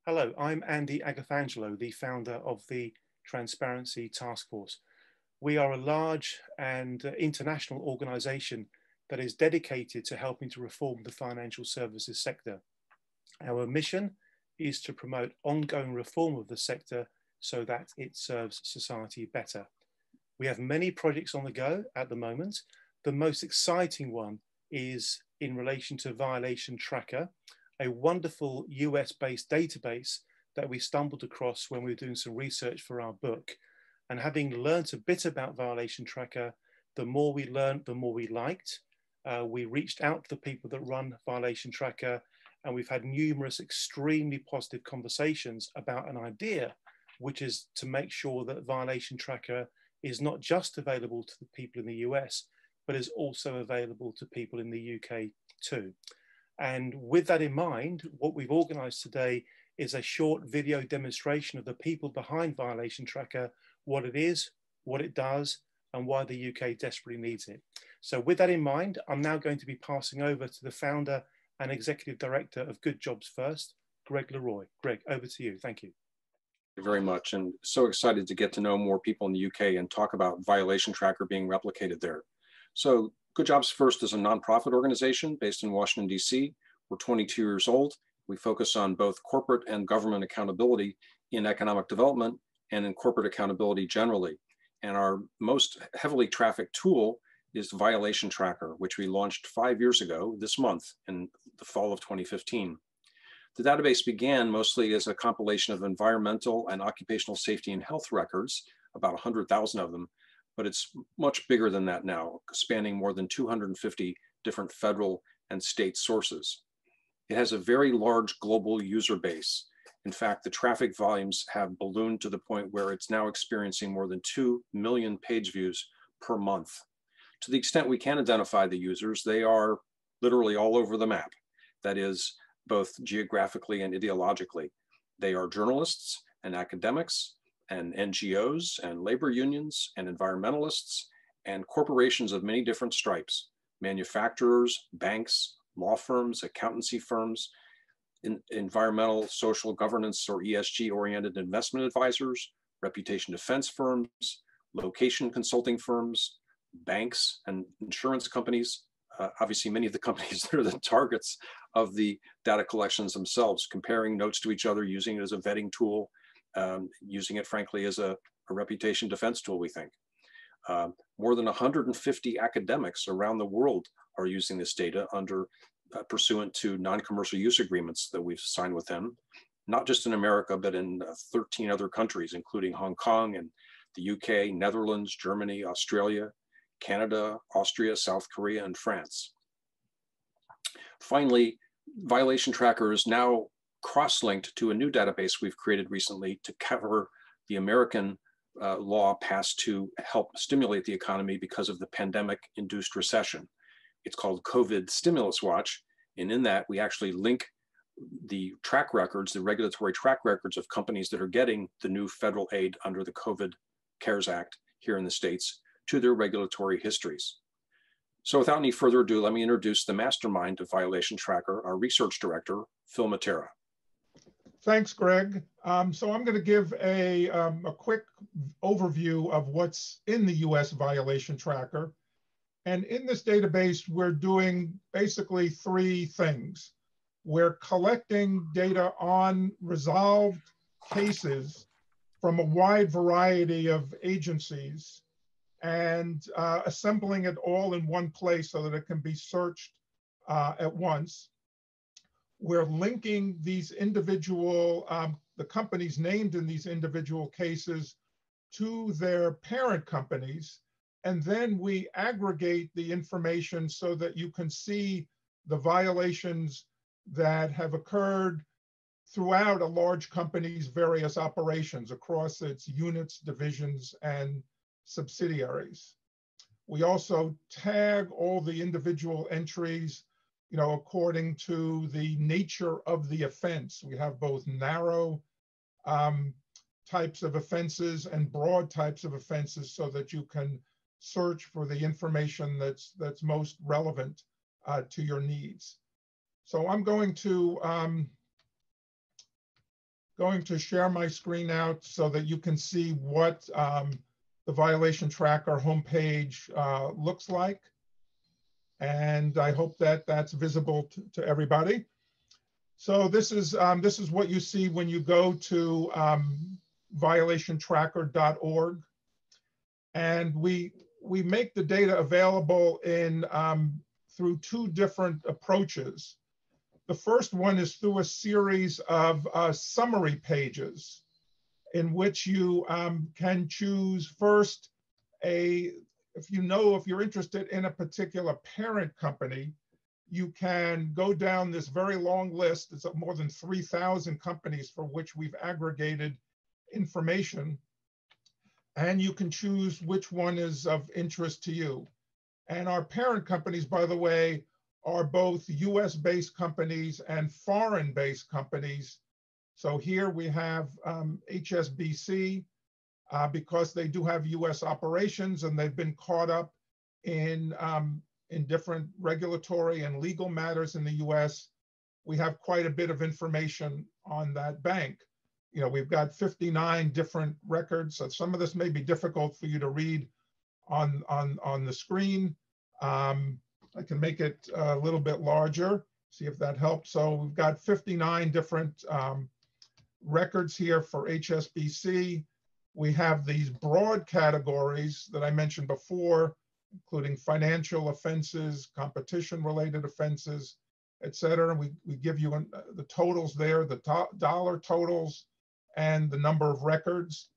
Hello, I'm Andy Agathangelo, the founder of the Transparency Task Force. We are a large and international organization that is dedicated to helping to reform the financial services sector. Our mission is to promote ongoing reform of the sector so that it serves society better. We have many projects on the go at the moment. The most exciting one is in relation to Violation Tracker, a wonderful US-based database that we stumbled across when we were doing some research for our book. And having learned a bit about Violation Tracker, the more we learned, the more we liked. We reached out to the people that run Violation Tracker, and we've had numerous extremely positive conversations about an idea, which is to make sure that Violation Tracker is not just available to the people in the US, but is also available to people in the UK too. And with that in mind, what we've organized today is a short video demonstration of the people behind Violation Tracker, what it is, what it does, and why the UK desperately needs it. So with that in mind, I'm now going to be passing over to the founder and executive director of Good Jobs First, Greg Leroy. Greg, over to you. Thank you. Thank you very much, and so excited to get to know more people in the UK and talk about Violation Tracker being replicated there. So Good Jobs First is a nonprofit organization based in Washington, D.C. We're 22 years old. We focus on both corporate and government accountability in economic development and in corporate accountability generally. And our most heavily trafficked tool is Violation Tracker, which we launched 5 years ago this month in the fall of 2015. The database began mostly as a compilation of environmental and occupational safety and health records, about 100,000 of them, but it's much bigger than that now, spanning more than 250 different federal and state sources. It has a very large global user base. In fact, the traffic volumes have ballooned to the point where it's now experiencing more than 2 million page views per month. To the extent we can identify the users, they are literally all over the map. That is, both geographically and ideologically. They are journalists and academics and NGOs and labor unions and environmentalists and corporations of many different stripes, manufacturers, banks, law firms, accountancy firms, environmental, social governance or ESG-oriented investment advisors, reputation defense firms, location consulting firms, banks and insurance companies. Obviously, many of the companies that are the targets of the data collections themselves, comparing notes to each other, using it as a vetting tool, using it, frankly, as a reputation defense tool, we think. More than 150 academics around the world are using this data under pursuant to non-commercial use agreements that we've signed with them, not just in America, but in 13 other countries, including Hong Kong and the UK, Netherlands, Germany, Australia, Canada, Austria, South Korea, and France. Finally, Violation Tracker is now cross-linked to a new database we've created recently to cover the American law passed to help stimulate the economy because of the pandemic-induced recession. It's called COVID Stimulus Watch, and in that we actually link the track records, the regulatory track records of companies that are getting the new federal aid under the COVID CARES Act here in the States to their regulatory histories. So without any further ado, let me introduce the mastermind of Violation Tracker, our research director, Phil Matera. Thanks, Greg. So I'm going to give a quick overview of what's in the US Violation Tracker. And in this database, we're doing basically three things. We're collecting data on resolved cases from a wide variety of agencies and assembling it all in one place so that it can be searched at once. We're linking these individual, the companies named in these individual cases to their parent companies, and then we aggregate the information so that you can see the violations that have occurred throughout a large company's various operations across its units, divisions, and subsidiaries. We also tag all the individual entries, according to the nature of the offense. We have both narrow types of offenses and broad types of offenses so that you can search for the information that's most relevant to your needs. So I'm going to share my screen out so that you can see what the violation tracker homepage looks like. And I hope that that's visible to everybody. So this is what you see when you go to violationtracker.org. And we make the data available in through two different approaches. The first one is through a series of summary pages in which you can choose first if you're interested in a particular parent company, you can go down this very long list. It's more than 3,000 companies for which we've aggregated information, and you can choose which one is of interest to you. And our parent companies, by the way, are both US-based companies and foreign-based companies. So here we have HSBC, because they do have US operations and they've been caught up in different regulatory and legal matters in the US. We have quite a bit of information on that bank. We've got 59 different records. So some of this may be difficult for you to read on the screen. I can make it a little bit larger, see if that helps. So we've got 59 different records here for HSBC. We have these broad categories that I mentioned before, including financial offenses, competition-related offenses, et cetera. We give you the totals there, the dollar totals, and the number of records.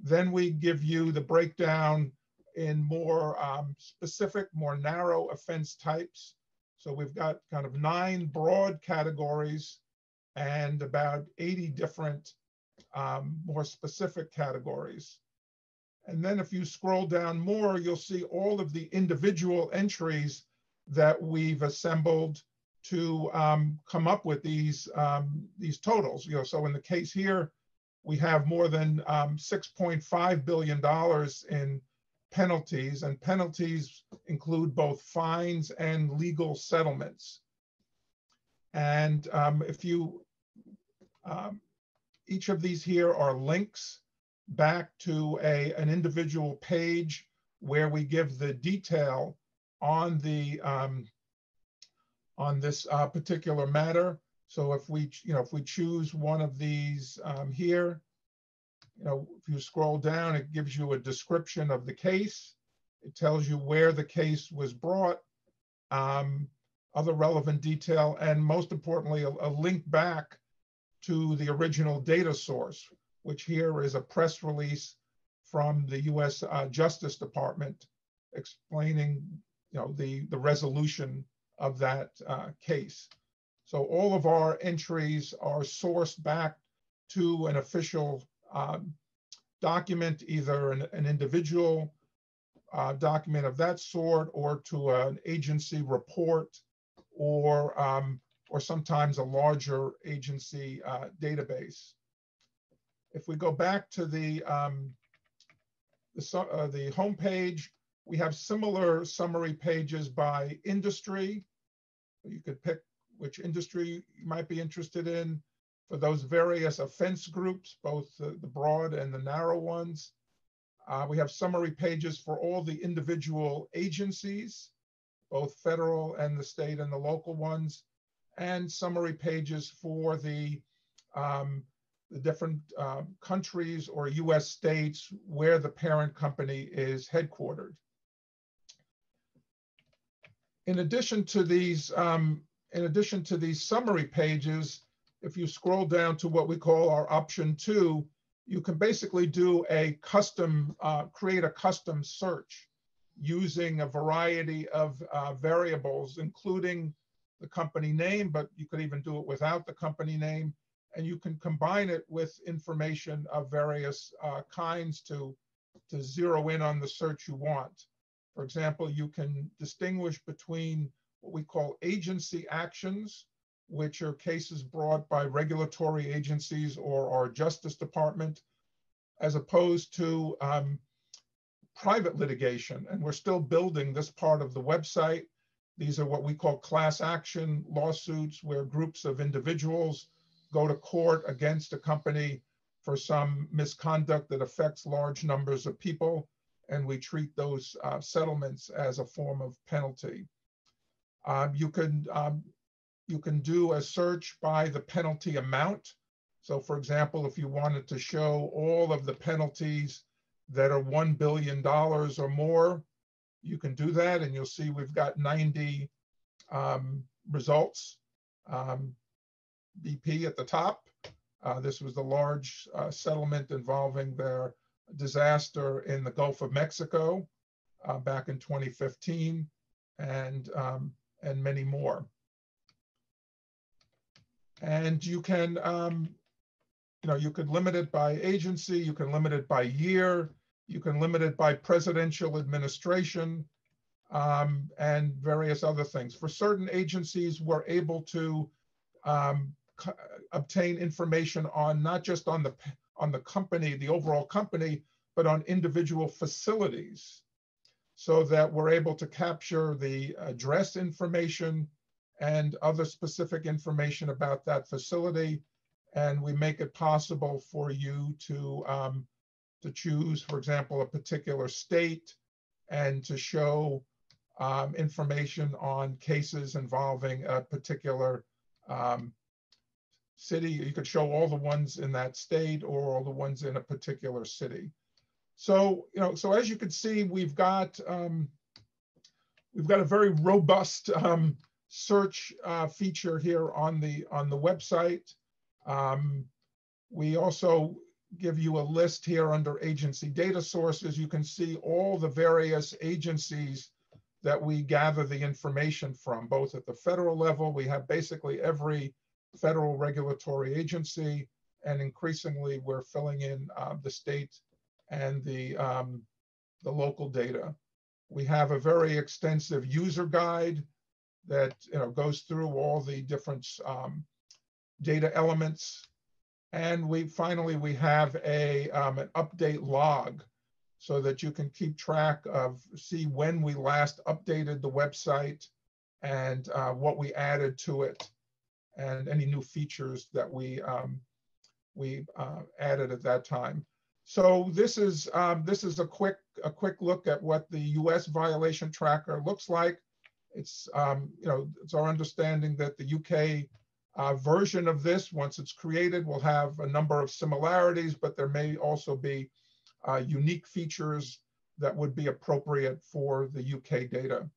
Then we give you the breakdown in more specific, more narrow offense types. So we've got kind of 9 broad categories and about 80 different more specific categories. And then if you scroll down more, you'll see all of the individual entries that we've assembled to come up with these totals. So in the case here, we have more than $6.5 billion in penalties, and penalties include both fines and legal settlements. And each of these here are links back to an individual page where we give the detail on this particular matter. So if we choose one of these here, if you scroll down, it gives you a description of the case. It tells you where the case was brought, other relevant detail, and most importantly, a link back to the original data source, which here is a press release from the US Justice Department explaining the resolution of that case. So all of our entries are sourced back to an official document, either an individual document of that sort, or to an agency report, or sometimes a larger agency database. If we go back to the homepage, we have similar summary pages by industry. You could pick which industry you might be interested in for those various offense groups, both the broad and the narrow ones. We have summary pages for all the individual agencies, both federal and the state and the local ones, and summary pages for the different countries or US states where the parent company is headquartered. In addition to these summary pages, if you scroll down to what we call our option 2, you can basically do a custom, create a custom search using a variety of variables, including the company name, but you could even do it without the company name. And you can combine it with information of various kinds to zero in on the search you want. For example, you can distinguish between what we call agency actions, which are cases brought by regulatory agencies or our Justice Department, as opposed to private litigation. And we're still building this part of the website. These are what we call class action lawsuits, where groups of individuals go to court against a company for some misconduct that affects large numbers of people, and we treat those settlements as a form of penalty. You can do a search by the penalty amount. So for example, if you wanted to show all of the penalties that are $1 billion or more, you can do that, and you'll see we've got 90 results. BP at the top. This was the large settlement involving their disaster in the Gulf of Mexico back in 2015, and many more. And you can, you could limit it by agency, you can limit it by year, you can limit it by presidential administration, and various other things. For certain agencies, we're able to obtain information on not just on the company, the overall company, but on individual facilities, so that we're able to capture the address information and other specific information about that facility. And we make it possible for you to choose, for example, a particular state, and to show information on cases involving a particular city. You could show all the ones in that state or all the ones in a particular city. So, so as you can see, we've got a very robust search feature here on the website. We also give you a list here under agency data sources. You can see all the various agencies that we gather the information from, both at the federal level. We have basically every federal regulatory agency, and increasingly we're filling in the state and the local data. We have a very extensive user guide that goes through all the different data elements. And we have an update log, so that you can keep track of, see when we last updated the website and what we added to it, and any new features that we added at that time. So this is a quick look at what the U.S. violation tracker looks like. It's it's our understanding that the UK version of this, once it's created, will have a number of similarities, but there may also be unique features that would be appropriate for the UK data.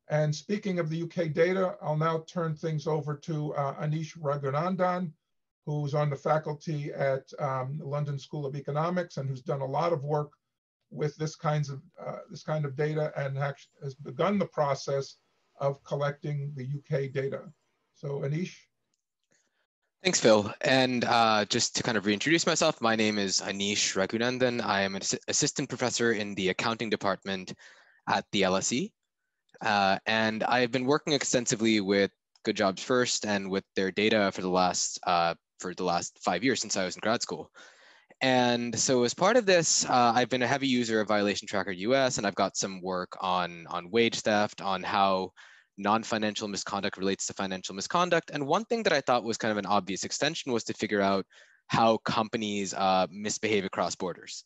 And speaking of the UK data, I'll now turn things over to Anish Raghunandan, who's on the faculty at the London School of Economics and who's done a lot of work with this kind of data, and has begun the process of collecting the UK data. So Anish. Thanks, Phil. And just to kind of reintroduce myself, my name is Anish Raghunandan. I am an assistant professor in the accounting department at the LSE. And I've been working extensively with Good Jobs First and with their data for the last 5 years since I was in grad school. And so as part of this, I've been a heavy user of Violation Tracker US, and I've got some work on wage theft, on how non-financial misconduct relates to financial misconduct. And one thing that I thought was kind of an obvious extension was to figure out how companies misbehave across borders.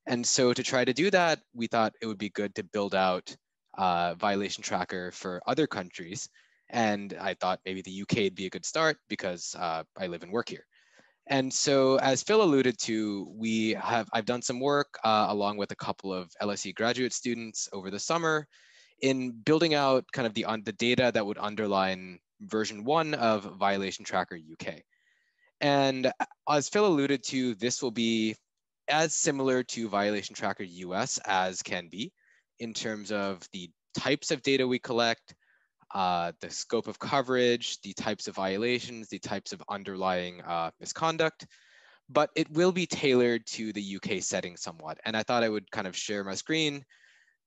And so to try to do that, we thought it would be good to build out Violation Tracker for other countries. And I thought maybe the UK would be a good start because I live and work here. And so as Phil alluded to, I've done some work along with a couple of LSE graduate students over the summer in building out kind of the data that would underline version 1 of Violation Tracker UK. And as Phil alluded to, this will be as similar to Violation Tracker US as can be in terms of the types of data we collect, the scope of coverage, the types of violations, the types of underlying misconduct, but it will be tailored to the UK setting somewhat. And I thought I would kind of share my screen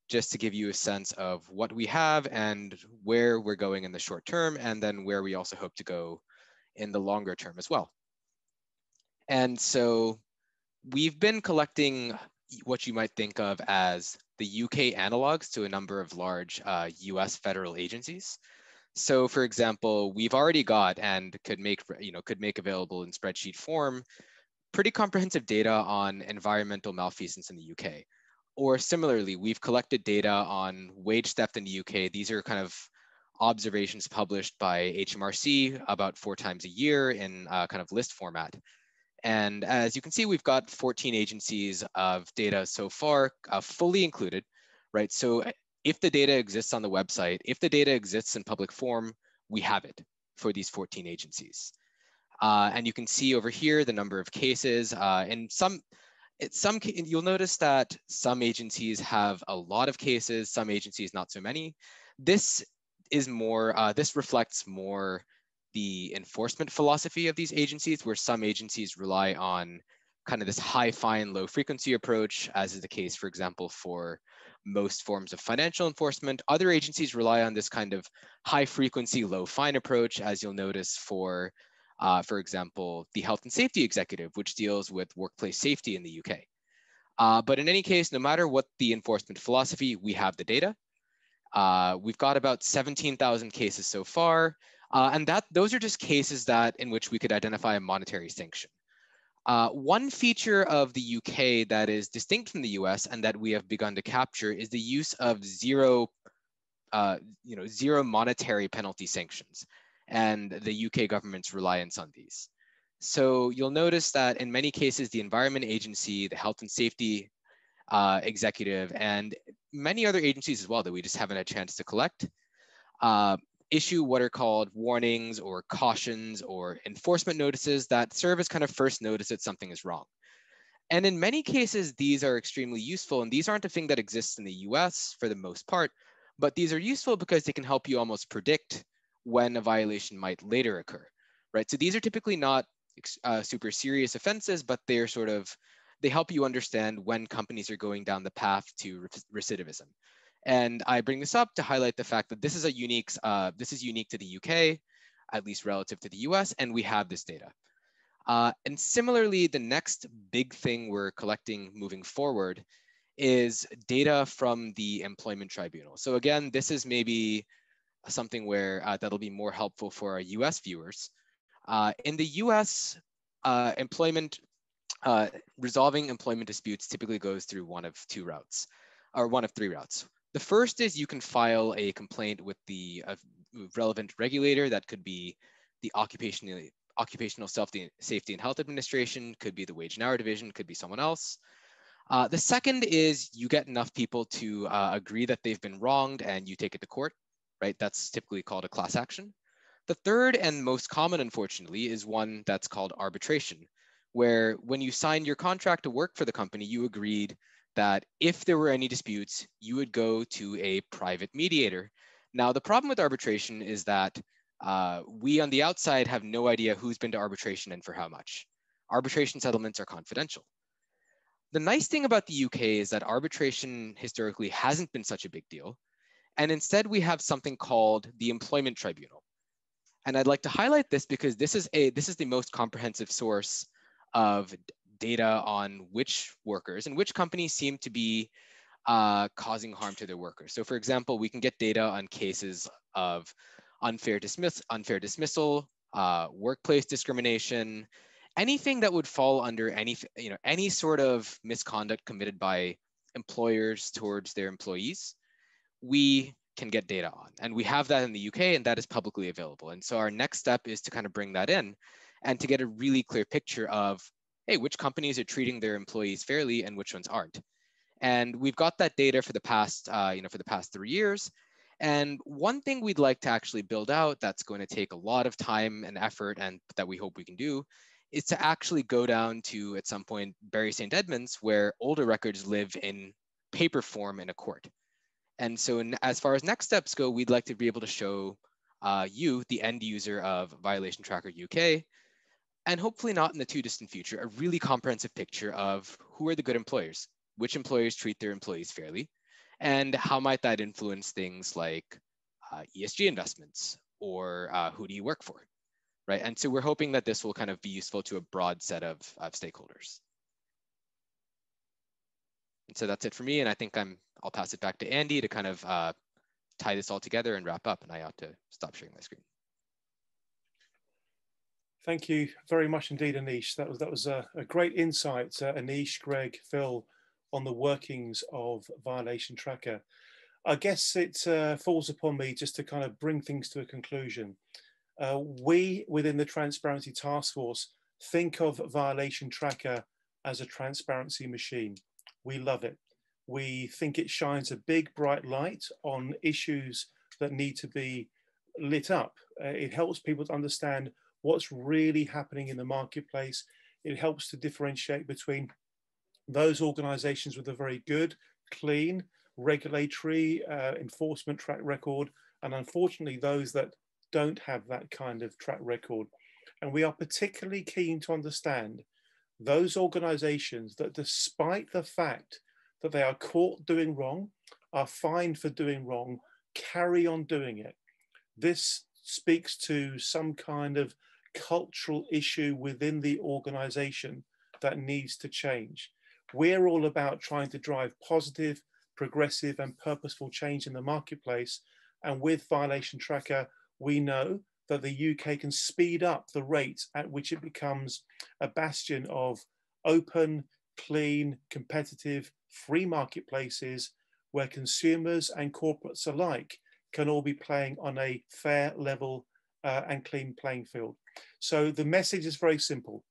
just to give you a sense of what we have and where we're going in the short term, and then where we also hope to go in the longer term as well. And so we've been collecting what you might think of as the UK analogs to a number of large US federal agencies. So for example, we've already got and could make available in spreadsheet form pretty comprehensive data on environmental malfeasance in the UK. Or similarly, we've collected data on wage theft in the UK. These are kind of observations published by HMRC about 4 times a year in kind of list format. And as you can see, we've got 14 agencies of data so far, fully included, right? So if the data exists on the website, if the data exists in public form, we have it for these 14 agencies. And you can see over here the number of cases. You'll notice that some agencies have a lot of cases, some agencies not so many. This is more. This reflects more the enforcement philosophy of these agencies, where some agencies rely on kind of this high fine, low frequency approach, as is the case, for example, for most forms of financial enforcement. Other agencies rely on this kind of high frequency, low fine approach, as you'll notice for example, the Health and Safety Executive, which deals with workplace safety in the UK. But in any case, no matter what the enforcement philosophy, we have the data. We've got about 17,000 cases so far, and those are just cases in which we could identify a monetary sanction. One feature of the UK that is distinct from the US and that we have begun to capture is the use of zero monetary penalty sanctions, and the UK government's reliance on these. So you'll notice that in many cases, the Environment Agency, the Health and Safety Executive, and many other agencies as well that we just haven't had a chance to collect, issue what are called warnings or cautions or enforcement notices that serve as kind of first notice that something is wrong. And in many cases, these are extremely useful, and these aren't a thing that exists in the US for the most part, but these are useful because they can help you almost predict when a violation might later occur, right? So these are typically not super serious offenses, but they help you understand when companies are going down the path to recidivism. And I bring this up to highlight the fact that this is unique to the UK, at least relative to the US, and we have this data. And similarly, the next big thing we're collecting moving forward is data from the Employment Tribunal. So again, this is maybe something where that'll be more helpful for our US viewers. In the US, resolving employment disputes typically goes through one of 2 routes, or one of 3 routes. The first is you can file a complaint with the relevant regulator. That could be the Occupational Safety and Health Administration, could be the Wage and Hour Division, could be someone else. The second is you get enough people to agree that they've been wronged and you take it to court, right? That's typically called a class action. The third and most common, unfortunately, is one that's called arbitration, where when you signed your contract to work for the company, you agreed that if there were any disputes, you would go to a private mediator. Now, the problem with arbitration is that we on the outside have no idea who's been to arbitration and for how much. Arbitration settlements are confidential. The nice thing about the UK is that arbitration historically hasn't been such a big deal. And instead, we have something called the Employment Tribunal. And I'd like to highlight this because this is the most comprehensive source of data on which workers and which companies seem to be causing harm to their workers. So for example, we can get data on cases of unfair dismissal, workplace discrimination, anything that would fall under any sort of misconduct committed by employers towards their employees, we can get data on. And we have that in the UK, and that is publicly available. And so our next step is to kind of bring that in and to get a really clear picture of, hey, which companies are treating their employees fairly and which ones aren't. And we've got that data for the past 3 years. And one thing we'd like to actually build out that's going to take a lot of time and effort, and that we hope we can do, is to actually go down to, at some point, Bury St. Edmunds, where older records live in paper form in a court. And so as far as next steps go, we'd like to be able to show you, the end user of Violation Tracker UK, and hopefully not in the too distant future, a really comprehensive picture of who are the good employers, which employers treat their employees fairly, and how might that influence things like ESG investments, or who do you work for, right? And so we're hoping that this will kind of be useful to a broad set of stakeholders. And so that's it for me, and I think I'll pass it back to Andy to kind of tie this all together and wrap up, and I ought to stop sharing my screen. Thank you very much indeed, Anish. That was a great insight, Anish, Greg, Phil, on the workings of Violation Tracker. I guess it falls upon me just to kind of bring things to a conclusion. We, within the Transparency Task Force, think of Violation Tracker as a transparency machine. We love it. We think it shines a big, bright light on issues that need to be lit up. It helps people to understand what's really happening in the marketplace. It helps to differentiate between those organizations with a very good, clean, regulatory enforcement track record, and unfortunately those that don't have that kind of track record. And we are particularly keen to understand those organizations that, despite the fact that they are caught doing wrong, are fined for doing wrong, carry on doing it. This speaks to some kind of cultural issue within the organization that needs to change. We're all about trying to drive positive, progressive, and purposeful change in the marketplace. And with Violation Tracker, we know that the UK can speed up the rate at which it becomes a bastion of open, clean, competitive, free marketplaces where consumers and corporates alike can all be playing on a fair, level, and clean playing field. So the message is very simple.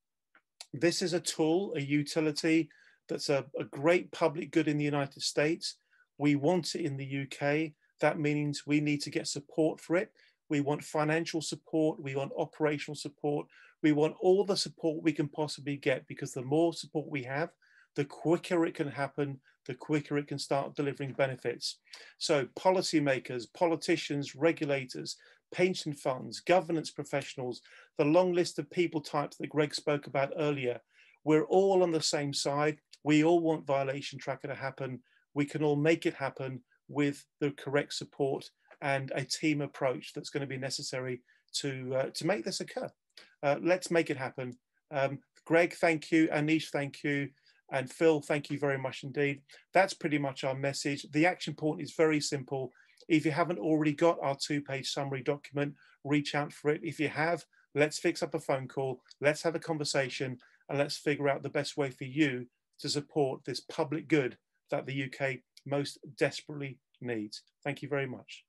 This is a tool, a utility that's a great public good in the United States. We want it in the UK. That means we need to get support for it. We want financial support. We want operational support. We want all the support we can possibly get, because the more support we have, the quicker it can happen, the quicker it can start delivering benefits. So policymakers, politicians, regulators, pension funds, governance professionals, the long list of people types that Greg spoke about earlier, we're all on the same side. We all want Violation Tracker to happen. We can all make it happen with the correct support and a team approach that's going to be necessary to make this occur. Let's make it happen. Greg, thank you. Anish, thank you. And Phil, thank you very much indeed. That's pretty much our message. The action point is very simple. If you haven't already got our 2-page summary document, reach out for it. If you have, let's fix up a phone call. Let's have a conversation, and let's figure out the best way for you to support this public good that the UK most desperately needs. Thank you very much.